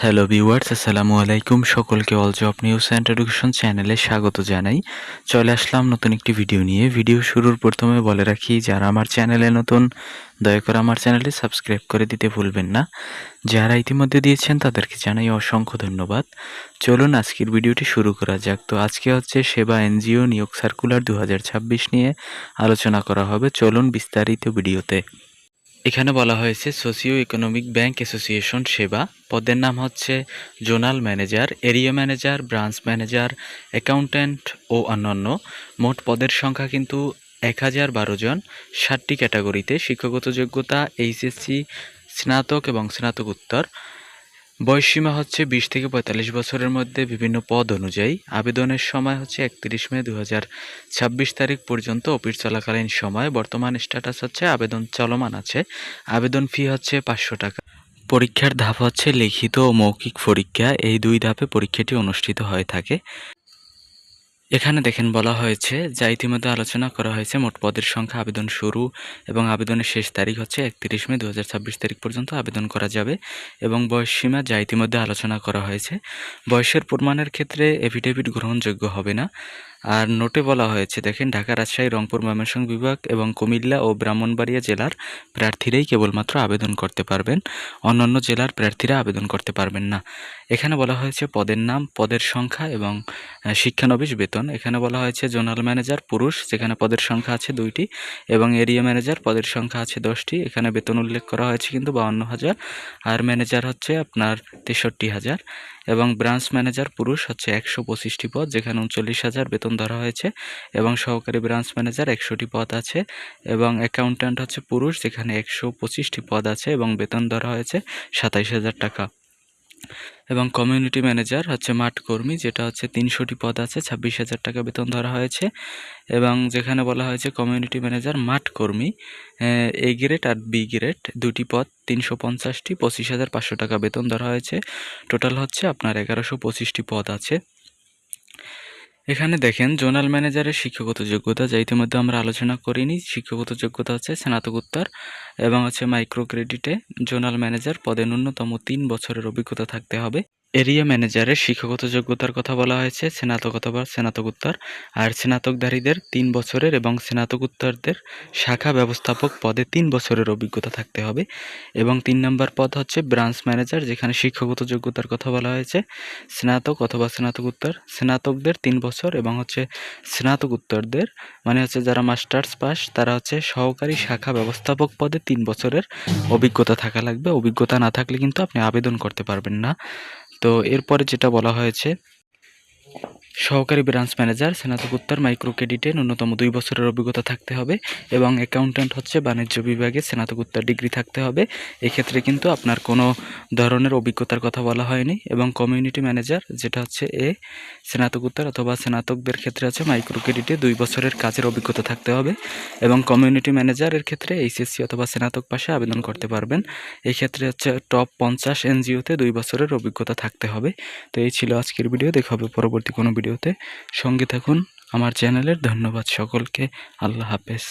Hello viewers, আসসালামু আলাইকুম। সকলকে all job news and education চ্যানেলে স্বাগত জানাই। চলে আসলাম নতুন একটি ভিডিও নিয়ে। ভিডিও শুরুর প্রথমে বলে রাখি, যারা আমার চ্যানেলে নতুন দয়া করে আমার চ্যানেলটি সাবস্ক্রাইব করে দিতে ভুলবেন না। যারা ইতিমধ্যে দিয়েছেন তাদেরকে জানাই অসংখ্য ধন্যবাদ। চলুন আজকের ভিডিওটি শুরু করা যাক। তো আজকে হচ্ছে সেবা এনজিও নিয়োগ সার্কুলার 2026 নিয়ে আলোচনা করা হবে। চলুন বিস্তারিত ভিডিওতে। এখানে বলা হয়েছে সোশিও ইকোনমিক ব্যাংক অ্যাসোসিয়েশন সেবা। পদের নাম হচ্ছে zonal manager, area manager, branch manager, accountant ও অন্যান্য। মোট পদের সংখ্যা কিন্তু 1012 জন। 7টি ক্যাটাগরিতে। শিক্ষাগত যোগ্যতা এইচএসসি, স্নাতক এবং স্নাতকোত্তর। বয়সসীমা হচ্ছে 20 থেকে 45 বছরের মধ্যে বিভিন্ন পদ অনুযায়ী। আবেদনের সময় হচ্ছে 31 মে 2026 তারিখ পর্যন্ত অফিস চলাকালীন সময়। বর্তমান স্ট্যাটাস হচ্ছে আবেদন চলমান আছে। আবেদন ফি হচ্ছে 500 টাকা। পরীক্ষার ধাপ হচ্ছে লিখিত ও মৌখিক পরীক্ষা। এই দুই ধাপে পরীক্ষাটি অনুষ্ঠিত হয়ে থাকে। এখানে দেখেন বলা হয়েছে, যা ইতিমধ্যে আলোচনা করা হয়েছে, মোট পদের সংখ্যা, আবেদন শুরু এবং আবেদনের শেষ তারিখ হচ্ছে 31 মে 2026 তারিখ পর্যন্ত আবেদন করা যাবে। এবং বয়সসীমা যা ইতিমধ্যে আলোচনা করা হয়েছে। বয়সের প্রমাণের ক্ষেত্রে এফিডেভিট গ্রহণযোগ্য হবে না। আর নোটে বলা হয়েছে, দেখেন, ঢাকা, রাজশাহী, রংপুর, ময়মনসিংহ বিভাগ এবং কুমিল্লা ও ব্রাহ্মণবাড়িয়া জেলার প্রার্থীরাই কেবলমাত্র আবেদন করতে পারবেন। অন্যান্য জেলার প্রার্থীরা আবেদন করতে পারবেন না। এখানে বলা হয়েছে পদের নাম, পদের সংখ্যা এবং শিক্ষানবিশ বেতন। এখানে বলা হয়েছে জোনাল ম্যানেজার পুরুষ, যেখানে পদের সংখ্যা আছে 2টি, এবং এরিয়া ম্যানেজার পদের সংখ্যা আছে 10টি। এখানে বেতন উল্লেখ করা হয়েছে কিন্তু 52,000। আর ম্যানেজার হচ্ছে আপনার 63,000। এবং ব্রাঞ্চ ম্যানেজার পুরুষ হচ্ছে 125টি পদ, যেখানে 39,000 বেতন ধরা হয়েছে। এবং সহকারী ব্রাঞ্চ ম্যানেজার 100টি পদ আছে। এবং অ্যাকাউন্ট্যান্ট হচ্ছে পুরুষ, যেখানে 125টি পদ আছে এবং বেতন ধরা হয়েছে 27,000 টাকা। এবং কমিউনিটি ম্যানেজার হচ্ছে মাঠ কর্মী, যেটা হচ্ছে 300টি পদ আছে, 26,000 টাকা বেতন ধরা হয়েছে। এবং যেখানে বলা হয়েছে কমিউনিটি ম্যানেজার মাঠ কর্মী এ গ্রেড আর বি গ্রেড 2টি পদ, 350টি, 25,500 টাকা বেতন ধরা হয়েছে। টোটাল হচ্ছে আপনার 1125টি পদ আছে। এখানে দেখেন জোনাল ম্যানেজারের শিক্ষাগত যোগ্যতা, যা ইতিমধ্যে আমরা আলোচনা করিনি। শিক্ষাগত যোগ্যতা হচ্ছে স্নাতকোত্তর এবং হচ্ছে মাইক্রো ক্রেডিটে জোনাল ম্যানেজার পদে ন্যূনতম 3 বছরের অভিজ্ঞতা থাকতে হবে। এরিয়া ম্যানেজারের শিক্ষাগত যোগ্যতার কথা বলা হয়েছে স্নাতক অথবা স্নাতকোত্তর। আর স্নাতকধারীদের 3 বছরের এবং স্নাতকোত্তরদের শাখা ব্যবস্থাপক পদে 3 বছরের অভিজ্ঞতা থাকতে হবে। এবং 3 নম্বর পদ হচ্ছে ব্রাঞ্চ ম্যানেজার, যেখানে শিক্ষাগত যোগ্যতার কথা বলা হয়েছে স্নাতক অথবা স্নাতকোত্তর। স্নাতকদের 3 বছর এবং হচ্ছে স্নাতকোত্তরদের, মানে হচ্ছে যারা মাস্টার্স পাস, তারা হচ্ছে সহকারী শাখা ব্যবস্থাপক পদে 3 বছরের অভিজ্ঞতা থাকা লাগবে। অভিজ্ঞতা না থাকলে কিন্তু আপনি আবেদন করতে পারবেন না। তো এরপরে যেটা বলা হয়েছে, সহকারী ব্রাঞ্চ ম্যানেজার স্নাতকোত্তর মাইক্রো ক্রেডিটে ন্যূনতম 2 বছরের অভিজ্ঞতা থাকতে হবে। এবং অ্যাকাউন্ট্যান্ট হচ্ছে বাণিজ্য বিভাগে স্নাতকোত্তর ডিগ্রি থাকতে হবে। এক্ষেত্রে কিন্তু আপনার কোনো ধরনের অভিজ্ঞতার কথা বলা হয়নি। এবং কমিউনিটি ম্যানেজার, যেটা হচ্ছে স্নাতকোত্তর অথবা স্নাতকদের ক্ষেত্রে আছে মাইক্রো ক্রেডিটে 2 বছরের কাজের অভিজ্ঞতা থাকতে হবে। এবং কমিউনিটি ম্যানেজারের ক্ষেত্রে এইচএসসি অথবা স্নাতক পাশে আবেদন করতে পারবেন। এই ক্ষেত্রে হচ্ছে টপ 50 এনজিওতে 2 বছরের অভিজ্ঞতা থাকতে হবে। তো এই ছিল আজকের ভিডিও। দেখা হবে পরবর্তী কোনো ভিডিওতে। সঙ্গে থাকুন আমার চ্যানেলের। ধন্যবাদ সকলকে। আল্লাহ হাফেজ।